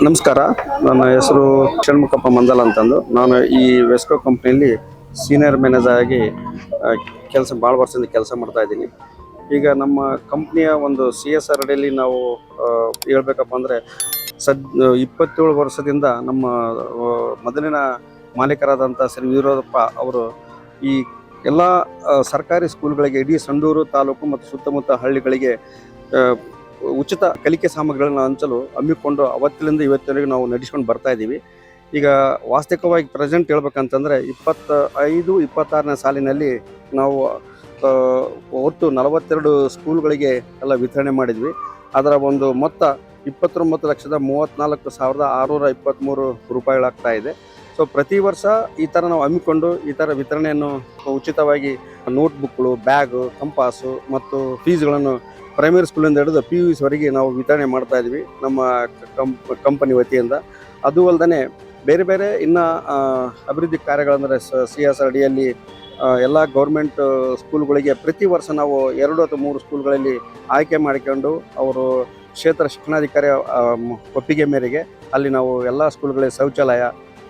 ನಮಸ್ಕಾರ. ನನ್ನ ಹೆಸರು ಷಣ್ಮುಖಪ್ಪ ಮಂದಲ್ ಅಂತಂದು. ನಾನು ಈ ವೆಸ್ಕೋ ಕಂಪ್ನಿಯಲ್ಲಿ ಸೀನಿಯರ್ ಮ್ಯಾನೇಜರ್ ಆಗಿ ಭಾಳ ವರ್ಷದಿಂದ ಕೆಲಸ ಮಾಡ್ತಾ ಇದ್ದೀನಿ. ಈಗ ನಮ್ಮ ಕಂಪ್ನಿಯ ಒಂದು CSR ಅಡಿಯಲ್ಲಿ ನಾವು ಹೇಳ್ಬೇಕಪ್ಪ ಅಂದರೆ 27 ವರ್ಷದಿಂದ ನಮ್ಮ ಮೊದಲಿನ ಮಾಲೀಕರಾದಂಥ ಶ್ರೀ ವೀರಪ್ಪ ಅವರು ಈ ಎಲ್ಲ ಸರ್ಕಾರಿ ಸ್ಕೂಲ್ಗಳಿಗೆ, ಇಡೀ ಸಂಡೂರು ತಾಲೂಕು ಮತ್ತು ಸುತ್ತಮುತ್ತ ಹಳ್ಳಿಗಳಿಗೆ ಉಚಿತ ಕಲಿಕೆ ಸಾಮಗ್ರಿಗಳನ್ನು ಹಂಚಲು ಹಮ್ಮಿಕೊಂಡು ಅವತ್ತಿನಿಂದ ಇವತ್ತಿನವರೆಗೆ ನಾವು ನಡೆಸ್ಕೊಂಡು ಬರ್ತಾ ಇದ್ದೀವಿ. ಈಗ ವಾಸ್ತವಿಕವಾಗಿ ಪ್ರೆಸೆಂಟ್ ಹೇಳ್ಬೇಕಂತಂದರೆ 25-26ನೇ ಸಾಲಿನಲ್ಲಿ ನಾವು ಒಟ್ಟು 42 ಸ್ಕೂಲ್ಗಳಿಗೆ ಎಲ್ಲ ವಿತರಣೆ ಮಾಡಿದ್ವಿ. ಅದರ ಒಂದು ಮೊತ್ತ 29,34,623 ರೂಪಾಯಿಗಳಾಗ್ತಾ ಇದೆ. ಸೊ ಪ್ರತಿ ವರ್ಷ ಈ ಥರ ನಾವು ಹಮ್ಮಿಕೊಂಡು ಈ ಥರ ವಿತರಣೆಯನ್ನು ಉಚಿತವಾಗಿ ನೋಟ್ಬುಕ್ಗಳು, ಬ್ಯಾಗು, ಕಂಪಾಸು ಮತ್ತು ಫೀಸ್ಗಳನ್ನು ಪ್ರೈಮರಿ ಸ್ಕೂಲಿಂದ ಹಿಡಿದು PUC ವರೆಗೆ ನಾವು ವಿತರಣೆ ಮಾಡ್ತಾ ಇದ್ವಿ ನಮ್ಮ ಕಂಪನಿ ವತಿಯಿಂದ. ಅದು ಅಲ್ಲದೆ ಬೇರೆ ಬೇರೆ ಇನ್ನು ಅಭಿವೃದ್ಧಿ ಕಾರ್ಯಗಳಂದರೆ CSR ಅಡಿಯಲ್ಲಿ ಎಲ್ಲ ಗೌರ್ಮೆಂಟ್ ಸ್ಕೂಲ್ಗಳಿಗೆ ಪ್ರತಿ ವರ್ಷ ನಾವು 2 ಅಥವಾ 3 ಸ್ಕೂಲ್ಗಳಲ್ಲಿ ಆಯ್ಕೆ ಮಾಡಿಕೊಂಡು ಅವರು ಕ್ಷೇತ್ರ ಶಿಕ್ಷಣಾಧಿಕಾರಿ ಒಪ್ಪಿಗೆ ಮೇರೆಗೆ ಅಲ್ಲಿ ನಾವು ಎಲ್ಲ ಸ್ಕೂಲ್ಗಳಿಗೆ ಶೌಚಾಲಯ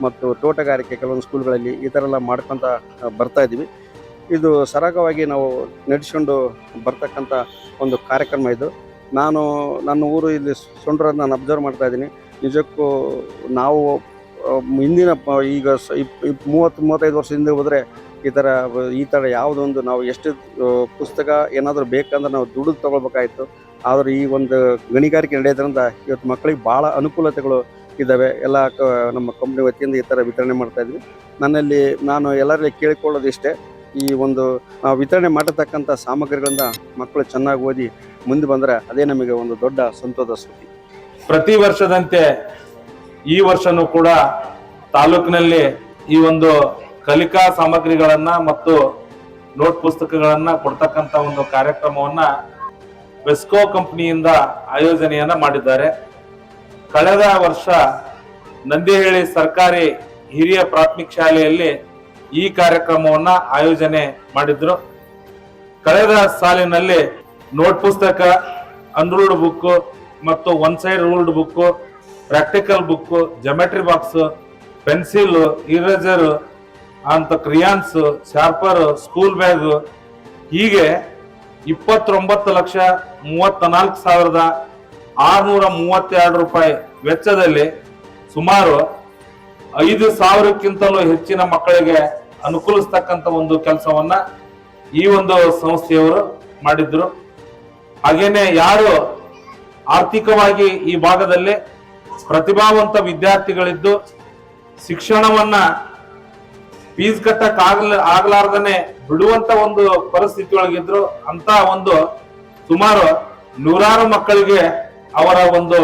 ಮತ್ತು ತೋಟಗಾರಿಕೆ ಕೆಲವೊಂದು ಸ್ಕೂಲ್ಗಳಲ್ಲಿ ಈ ಥರ ಎಲ್ಲ ಮಾಡ್ಕೊತ ಬರ್ತಾ ಇದ್ದೀವಿ. ಇದು ಸರಾಗವಾಗಿ ನಾವು ನಡೆಸ್ಕೊಂಡು ಬರ್ತಕ್ಕಂಥ ಒಂದು ಕಾರ್ಯಕ್ರಮ ಇದು. ನನ್ನ ಊರು ಇಲ್ಲಿ ಸೊಂಡ್ರದ್ದು ನಾನು ಅಬ್ಸರ್ವ್ ಮಾಡ್ತಾ ಇದ್ದೀನಿ. ನಿಜಕ್ಕೂ ನಾವು ಹಿಂದಿನ ಈಗ 30-35 ವರ್ಷದಿಂದ ಹೋದರೆ ಈ ಥರ ಯಾವುದೊಂದು ನಾವು ಎಷ್ಟು ಪುಸ್ತಕ ಏನಾದರೂ ಬೇಕಂದ್ರೆ ನಾವು ದುಡ್ಡು ತೊಗೊಳ್ಬೇಕಾಯ್ತು. ಆದರೆ ಈ ಒಂದು ಗಣಿಗಾರಿಕೆ ನಡೆಯೋದ್ರಿಂದ ಇವತ್ತು ಮಕ್ಕಳಿಗೆ ಭಾಳ ಅನುಕೂಲತೆಗಳು ಇದ್ದಾವೆ. ಎಲ್ಲ ನಮ್ಮ ಕಂಪ್ನಿ ವತಿಯಿಂದ ಈ ಥರ ವಿತರಣೆ ಮಾಡ್ತಾಯಿದ್ವಿ. ನಾನು ಎಲ್ಲರಲ್ಲಿ ಕೇಳಿಕೊಳ್ಳೋದು ಇಷ್ಟೇ, ಈ ಒಂದು ವಿತರಣೆ ಮಾಡತಕ್ಕಂಥ ಸಾಮಗ್ರಿಗಳಿಂದ ಮಕ್ಕಳು ಚೆನ್ನಾಗಿ ಓದಿ ಮುಂದೆ ಬಂದರೆ ಅದೇ ನಮಗೆ ಒಂದು ದೊಡ್ಡ ಸಂತೋಷದ ಸುದ್ದಿ. ಪ್ರತಿ ವರ್ಷದಂತೆ ಈ ವರ್ಷನೂ ಕೂಡ ತಾಲೂಕಿನಲ್ಲಿ ಈ ಒಂದು ಕಲಿಕಾ ಸಾಮಗ್ರಿಗಳನ್ನ ಮತ್ತು ನೋಟ್ ಪುಸ್ತಕಗಳನ್ನ ಕೊಡ್ತಕ್ಕಂಥ ಒಂದು ಕಾರ್ಯಕ್ರಮವನ್ನ ವೆಸ್ಕೋ ಕಂಪನಿಯಿಂದ ಆಯೋಜನೆಯನ್ನ ಮಾಡಿದ್ದಾರೆ. ಕಳೆದ ವರ್ಷ ನಂದಿಹಳ್ಳಿ ಸರ್ಕಾರಿ ಹಿರಿಯ ಪ್ರಾಥಮಿಕ ಶಾಲೆಯಲ್ಲಿ ಈ ಕಾರ್ಯಕ್ರಮವನ್ನ ಆಯೋಜನೆ ಮಾಡಿದ್ರು. ಕಳೆದ ಸಾಲಿನಲ್ಲಿ ನೋಟ್ ಪುಸ್ತಕ, ಅನ್ರೂಲ್ಡ್ ಬುಕ್ ಮತ್ತು one side ruled book, practical book, geometry box, pencil, eraser ಅಂತ ಕ್ರಿಯಾನ್ಸ್, ಶಾರ್ಪರ್, ಸ್ಕೂಲ್ ಬ್ಯಾಗ್ ಹೀಗೆ 29,34,632 ರೂಪಾಯಿ ವೆಚ್ಚದಲ್ಲಿ ಸುಮಾರು 5,000ಕ್ಕಿಂತಲೂ ಹೆಚ್ಚಿನ ಮಕ್ಕಳಿಗೆ ಅನುಕೂಲಿಸ್ತಕ್ಕಂಥ ಒಂದು ಕೆಲಸವನ್ನ ಈ ಒಂದು ಸಂಸ್ಥೆಯವರು ಮಾಡಿದ್ರು. ಹಾಗೇನೆ ಯಾರು ಆರ್ಥಿಕವಾಗಿ ಈ ಭಾಗದಲ್ಲಿ ಪ್ರತಿಭಾವಂತ ವಿದ್ಯಾರ್ಥಿಗಳಿದ್ದು ಶಿಕ್ಷಣವನ್ನ ಫೀಸ್ ಕಟ್ಟಕ್ ಆಗ್ಲಾರ್ದನೆ ಬಿಡುವಂತ ಒಂದು ಪರಿಸ್ಥಿತಿ ಒಳಗಿದ್ರು ಅಂತ ಒಂದು ಸುಮಾರು 100 ಮಕ್ಕಳಿಗೆ ಅವರ ಒಂದು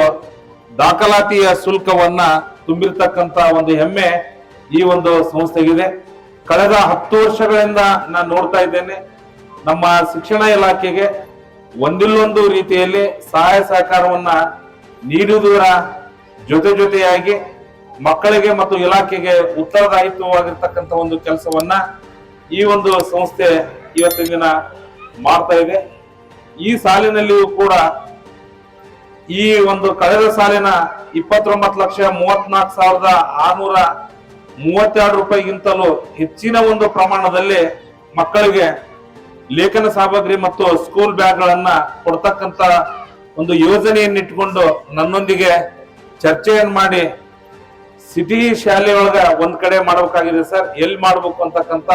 ದಾಖಲಾತಿಯ ಶುಲ್ಕವನ್ನ ತುಂಬಿರ್ತಕ್ಕಂತ ಒಂದು ಹೆಮ್ಮೆ ಈ ಒಂದು ಸಂಸ್ಥೆಗಿದೆ. ಕಳೆದ 10 ವರ್ಷಗಳಿಂದ ನಾನು ನೋಡ್ತಾ ಇದ್ದೇನೆ, ನಮ್ಮ ಶಿಕ್ಷಣ ಇಲಾಖೆಗೆ ಒಂದಿಲ್ಲೊಂದು ರೀತಿಯಲ್ಲಿ ಸಹಾಯ ಸಹಕಾರವನ್ನ ನೀಡುವುದರ ಜೊತೆಯಾಗಿ ಮಕ್ಕಳಿಗೆ ಮತ್ತು ಇಲಾಖೆಗೆ ಉತ್ತರದಾಯಿತ್ವವಾಗಿರ್ತಕ್ಕಂಥ ಒಂದು ಕೆಲಸವನ್ನ ಈ ಒಂದು ಸಂಸ್ಥೆ ಇವತ್ತಿನ ದಿನ ಮಾಡ್ತಾ ಇದೆ. ಈ ಸಾಲಿನಲ್ಲಿಯೂ ಕೂಡ ಈ ಒಂದು ಕಳೆದ ಸಾಲಿನ 29,34,632 ರೂಪಾಯಿಗಿಂತಲೂ ಹೆಚ್ಚಿನ ಒಂದು ಪ್ರಮಾಣದಲ್ಲಿ ಮಕ್ಕಳಿಗೆ ಲೇಖನ ಸಾಮಗ್ರಿ ಮತ್ತು ಸ್ಕೂಲ್ ಬ್ಯಾಗ್ ಗಳನ್ನ ಕೊಡ್ತಕ್ಕಂತ ಒಂದು ಯೋಜನೆಯನ್ನಿಟ್ಟುಕೊಂಡು ನನ್ನೊಂದಿಗೆ ಚರ್ಚೆಯನ್ನು ಮಾಡಿ ಸಿಟಿ ಶಾಲೆ ಒಳಗ ಒಂದ್ ಕಡೆ ಮಾಡ್ಬೇಕಾಗಿದೆ ಸರ್, ಎಲ್ಲಿ ಮಾಡ್ಬೇಕು ಅಂತಕ್ಕಂತ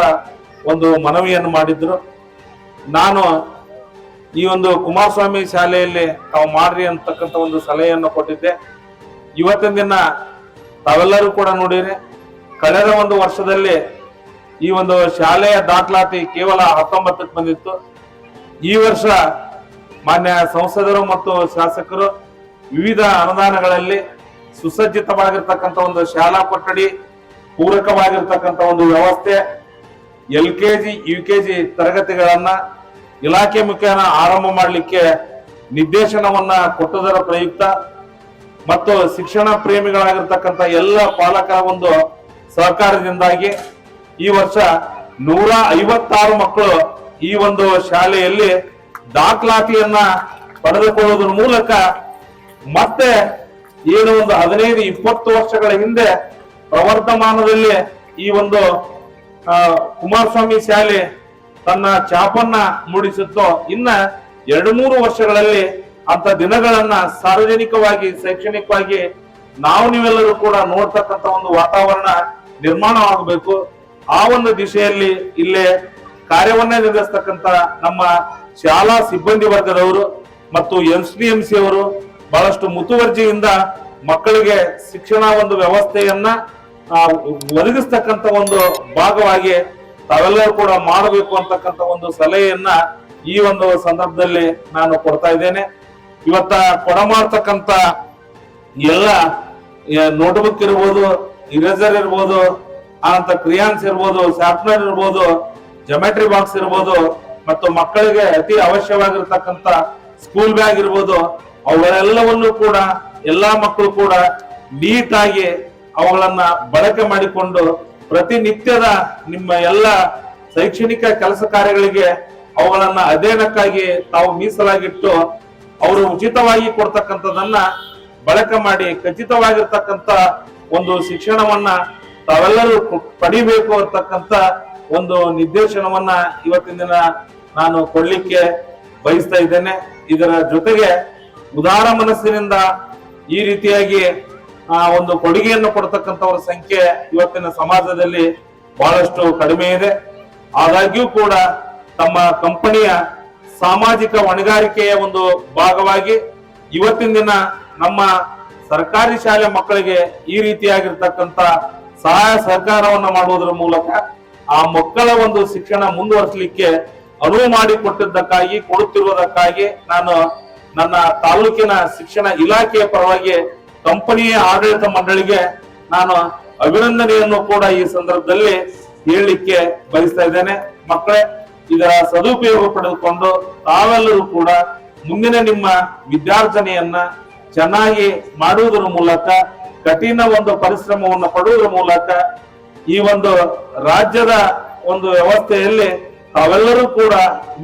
ಒಂದು ಮನವಿಯನ್ನು ಮಾಡಿದ್ರು. ನಾನು ಈ ಒಂದು ಕುಮಾರಸ್ವಾಮಿ ಶಾಲೆಯಲ್ಲಿ ತಾವು ಮಾಡ್ರಿ ಅಂತಕ್ಕಂಥ ಒಂದು ಸಲಹೆಯನ್ನು ಕೊಟ್ಟಿದ್ದೆ. ಇವತ್ತಿನ ದಿನ ತಾವೆಲ್ಲರೂ ಕೂಡ ನೋಡಿರಿ, ಕಳೆದ ಒಂದು ವರ್ಷದಲ್ಲಿ ಈ ಒಂದು ಶಾಲೆಯ ದಾಖಲಾತಿ ಕೇವಲ 19ಕ್ಕೆ ಬಂದಿತ್ತು. ಈ ವರ್ಷ ಮಾನ್ಯ ಸಂಸದರು ಮತ್ತು ಶಾಸಕರು ವಿವಿಧ ಅನುದಾನಗಳಲ್ಲಿ ಸುಸಜ್ಜಿತವಾಗಿರ್ತಕ್ಕಂಥ ಒಂದು ಶಾಲಾ ಕೊಠಡಿ, ಪೂರಕವಾಗಿರ್ತಕ್ಕಂಥ ಒಂದು ವ್ಯವಸ್ಥೆ, LKG UKG ತರಗತಿಗಳನ್ನ ಇಲಾಖೆ ಮುಖೇನ ಆರಂಭ ಮಾಡಲಿಕ್ಕೆ ನಿರ್ದೇಶನವನ್ನ ಕೊಟ್ಟದರ ಪ್ರಯುಕ್ತ ಮತ್ತು ಶಿಕ್ಷಣ ಪ್ರೇಮಿಗಳಾಗಿರ್ತಕ್ಕಂಥ ಎಲ್ಲ ಪಾಲಕರ ಒಂದು ಸಹಕಾರದಿಂದಾಗಿ ಈ ವರ್ಷ 156 ಮಕ್ಕಳು ಈ ಒಂದು ಶಾಲೆಯಲ್ಲಿ ದಾಖಲಾತಿಯನ್ನ ಪಡೆದುಕೊಳ್ಳುವುದರ ಮೂಲಕ ಮತ್ತೆ ಏನು ಒಂದು 15-20 ವರ್ಷಗಳ ಹಿಂದೆ ಪ್ರವರ್ಧಮಾನದಲ್ಲಿ ಈ ಒಂದು ಕುಮಾರಸ್ವಾಮಿ ಶಾಲೆ ತನ್ನ ಛಾಪನ್ನ ಮೂಡಿಸುತ್ತೋ, ಇನ್ನ 2-3 ವರ್ಷಗಳಲ್ಲಿ ಅಂತ ದಿನಗಳನ್ನ ಸಾರ್ವಜನಿಕವಾಗಿ ಶೈಕ್ಷಣಿಕವಾಗಿ ನೀವೆಲ್ಲರೂ ಕೂಡ ನೋಡ್ತಕ್ಕಂತ ಒಂದು ವಾತಾವರಣ ನಿರ್ಮಾಣವಾಗಬೇಕು. ಆ ಒಂದು ದಿಶೆಯಲ್ಲಿ ಇಲ್ಲೇ ಕಾರ್ಯವನ್ನೇ ನಿರ್ವಹಿಸ್ತಕ್ಕಂತ ನಮ್ಮ ಶಾಲಾ ಸಿಬ್ಬಂದಿ ವರ್ಗದವರು ಮತ್ತು SDMC ಅವರು ಬಹಳಷ್ಟು ಮುತುವರ್ಜಿಯಿಂದ ಮಕ್ಕಳಿಗೆ ಶಿಕ್ಷಣ ಒಂದು ವ್ಯವಸ್ಥೆಯನ್ನ ಒದಗಿಸ್ತಕ್ಕಂತ ಒಂದು ಭಾಗವಾಗಿ ತಾವೆಲ್ಲರೂ ಕೂಡ ಮಾಡಬೇಕು ಅಂತಕ್ಕಂಥ ಒಂದು ಸಲಹೆಯನ್ನ ಈ ಒಂದು ಸಂದರ್ಭದಲ್ಲಿ ನಾನು ಕೊಡ್ತಾ ಇದ್ದೇನೆ. ಇವತ್ತ ಕೊಡಮಾಡ್ತಕ್ಕಂತ ಎಲ್ಲ ನೋಟ್ಬುಕ್ ಇರ್ಬೋದು, ಇರೇಸರ್ ಇರ್ಬೋದು, ಅಂತ ಕ್ರಿಯಾನ್ಸ್ ಇರ್ಬೋದು, ಶಾರ್ಪ್ನರ್ ಇರ್ಬೋದು, ಜಾಮೆಟ್ರಿ ಬಾಕ್ಸ್ ಇರ್ಬೋದು, ಮತ್ತು ಮಕ್ಕಳಿಗೆ ಅತಿ ಅವಶ್ಯವಾಗಿರ್ತಕ್ಕಂಥ ಸ್ಕೂಲ್ ಬ್ಯಾಗ್ ಇರ್ಬೋದು, ಅವುಗಳೆಲ್ಲವನ್ನು ಕೂಡ ಎಲ್ಲಾ ಮಕ್ಕಳು ಕೂಡ ನೀಟಾಗಿ ಅವುಗಳನ್ನ ಬಳಕೆ ಮಾಡಿಕೊಂಡು ಪ್ರತಿನಿತ್ಯದ ನಿಮ್ಮ ಎಲ್ಲ ಶೈಕ್ಷಣಿಕ ಕೆಲಸ ಕಾರ್ಯಗಳಿಗೆ ಅವುಗಳನ್ನ ಅಧ್ಯಯನಕ್ಕಾಗಿ ತಾವು ಮೀಸಲಾಗಿಟ್ಟು ಅವರು ಉಚಿತವಾಗಿ ಕೊಡ್ತಕ್ಕಂಥದನ್ನ ಬಳಕೆ ಮಾಡಿ ಖಚಿತವಾಗಿರ್ತಕ್ಕಂಥ ಒಂದು ಶಿಕ್ಷಣವನ್ನ ತಾವೆಲ್ಲರೂ ಪಡಿಬೇಕು ಅಂತಕ್ಕಂಥ ಒಂದು ನಿರ್ದೇಶನವನ್ನ ಇವತ್ತಿನ ದಿನ ನಾನು ಕೊಡ್ಲಿಕ್ಕೆ ಬಯಸ್ತಾ ಇದ್ದೇನೆ. ಇದರ ಜೊತೆಗೆ ಉದಾರ ಮನಸ್ಸಿನಿಂದ ಈ ರೀತಿಯಾಗಿ ಒಂದು ಕೊಡುಗೆಯನ್ನು ಕೊಡ್ತಕ್ಕಂಥವ್ರ ಸಂಖ್ಯೆ ಇವತ್ತಿನ ಸಮಾಜದಲ್ಲಿ ಬಹಳಷ್ಟು ಕಡಿಮೆ ಇದೆ. ಆದಾಗ್ಯೂ ಕೂಡ ತಮ್ಮ ಕಂಪನಿಯ ಸಾಮಾಜಿಕ ಹೊಣೆಗಾರಿಕೆಯ ಒಂದು ಭಾಗವಾಗಿ ಇವತ್ತಿನ ದಿನ ನಮ್ಮ ಸರ್ಕಾರಿ ಶಾಲೆ ಮಕ್ಕಳಿಗೆ ಈ ರೀತಿಯಾಗಿರ್ತಕ್ಕಂಥ ಸಹಾಯ ಸಹಕಾರವನ್ನ ಮಾಡುವುದರ ಮೂಲಕ ಆ ಮಕ್ಕಳ ಒಂದು ಶಿಕ್ಷಣ ಮುಂದುವರಿಸಲಿಕ್ಕೆ ಅನುವು ಮಾಡಿಕೊಟ್ಟಿದ್ದಕ್ಕಾಗಿ ಕೊಡುತ್ತಿರುವುದಕ್ಕಾಗಿ ನಾನು ನನ್ನ ತಾಲೂಕಿನ ಶಿಕ್ಷಣ ಇಲಾಖೆಯ ಪರವಾಗಿ ಕಂಪನಿಯ ಆಡಳಿತ ಮಂಡಳಿಗೆ ನಾನು ಅಭಿನಂದನೆಯನ್ನು ಕೂಡ ಈ ಸಂದರ್ಭದಲ್ಲಿ ಹೇಳಲಿಕ್ಕೆ ಬಯಸ್ತಾ ಇದ್ದೇನೆ. ಮಕ್ಕಳೇ, ಇದರ ಸದುಪಯೋಗ ಪಡೆದುಕೊಂಡು ತಾವೆಲ್ಲರೂ ಕೂಡ ಮುಂದಿನ ನಿಮ್ಮ ವಿದ್ಯಾರ್ಜನೆಯನ್ನ ಚೆನ್ನಾಗಿ ಮಾಡುವುದರ ಮೂಲಕ, ಕಠಿಣ ಒಂದು ಪರಿಶ್ರಮವನ್ನು ಪಡುವುದರ ಮೂಲಕ ಈ ಒಂದು ರಾಜ್ಯದ ಒಂದು ವ್ಯವಸ್ಥೆಯಲ್ಲಿ ತಾವೆಲ್ಲರೂ ಕೂಡ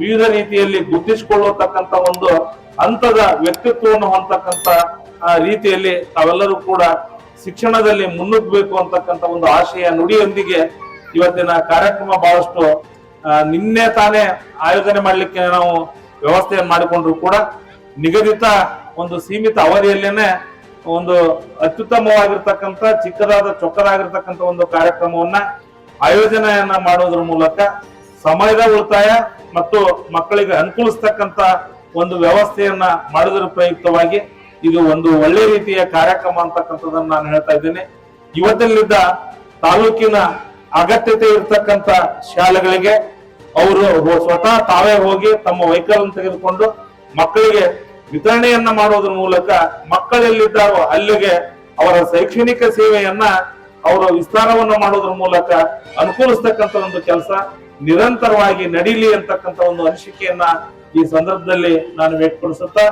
ವಿವಿಧ ರೀತಿಯಲ್ಲಿ ಗುರುತಿಸಿಕೊಳ್ಳತಕ್ಕಂತ ಒಂದು ಹಂತದ ವ್ಯಕ್ತಿತ್ವವನ್ನು ಹೊಂದತಕ್ಕಂತ ರೀತಿಯಲ್ಲಿ ತಾವೆಲ್ಲರೂ ಕೂಡ ಶಿಕ್ಷಣದಲ್ಲಿ ಮುನ್ನುಗ್ಗಬೇಕು ಅಂತಕ್ಕಂಥ ಒಂದು ಆಶಯ ನುಡಿಯೊಂದಿಗೆ ಇವತ್ತಿನ ಕಾರ್ಯಕ್ರಮ ಬಹಳಷ್ಟು ನಿನ್ನೆ ತಾನೇ ಆಯೋಜನೆ ಮಾಡಲಿಕ್ಕೆ ನಾವು ವ್ಯವಸ್ಥೆಯನ್ನು ಮಾಡಿಕೊಂಡ್ರು ಕೂಡ ನಿಗದಿತ ಒಂದು ಸೀಮಿತ ಅವಧಿಯಲ್ಲೇನೆ ಒಂದು ಅತ್ಯುತ್ತಮವಾಗಿರ್ತಕ್ಕಂಥ ಚಿಕ್ಕದಾದ ಚೊಕ್ಕದಾಗಿರ್ತಕ್ಕಂಥ ಒಂದು ಕಾರ್ಯಕ್ರಮವನ್ನ ಆಯೋಜನೆಯನ್ನ ಮಾಡೋದ್ರ ಮೂಲಕ ಸಮಯದ ಉಳಿತಾಯ ಮತ್ತು ಮಕ್ಕಳಿಗೆ ಅನುಕೂಲಿಸ್ತಕ್ಕಂಥ ಒಂದು ವ್ಯವಸ್ಥೆಯನ್ನ ಮಾಡೋದ್ರ ಪ್ರಯುಕ್ತವಾಗಿ ಇದು ಒಂದು ಒಳ್ಳೆ ರೀತಿಯ ಕಾರ್ಯಕ್ರಮ ಅಂತಕ್ಕಂಥದ್ದನ್ನ ನಾನು ಹೇಳ್ತಾ ಇದ್ದೇನೆ. ಇವತ್ತಲ್ಲಿದ್ದ ತಾಲೂಕಿನ ಅಗತ್ಯತೆ ಇರ್ತಕ್ಕಂಥ ಶಾಲೆಗಳಿಗೆ ಅವರು ಸ್ವತಃ ತಾವೇ ಹೋಗಿ ತಮ್ಮ ವೆಹಿಕಲ್ ತೆಗೆದುಕೊಂಡು ಮಕ್ಕಳಿಗೆ ವಿತರಣೆಯನ್ನ ಮಾಡೋದ್ರ ಮೂಲಕ ಮಕ್ಕಳೆಲ್ಲಿದ್ದಾರೋ ಅಲ್ಲಿಗೆ ಅವರ ಶೈಕ್ಷಣಿಕ ಸೇವೆಯನ್ನ ಅವರು ವಿಸ್ತಾರವನ್ನ ಮಾಡೋದ್ರ ಮೂಲಕ ಅನುಕೂಲಿಸ್ತಕ್ಕಂಥ ಒಂದು ಕೆಲಸ ನಿರಂತರವಾಗಿ ನಡೀಲಿ ಅಂತಕ್ಕಂಥ ಒಂದು ಅನಿಸಿಕೆಯನ್ನ ಈ ಸಂದರ್ಭದಲ್ಲಿ ನಾನು ವ್ಯಕ್ತಪಡಿಸುತ್ತಾ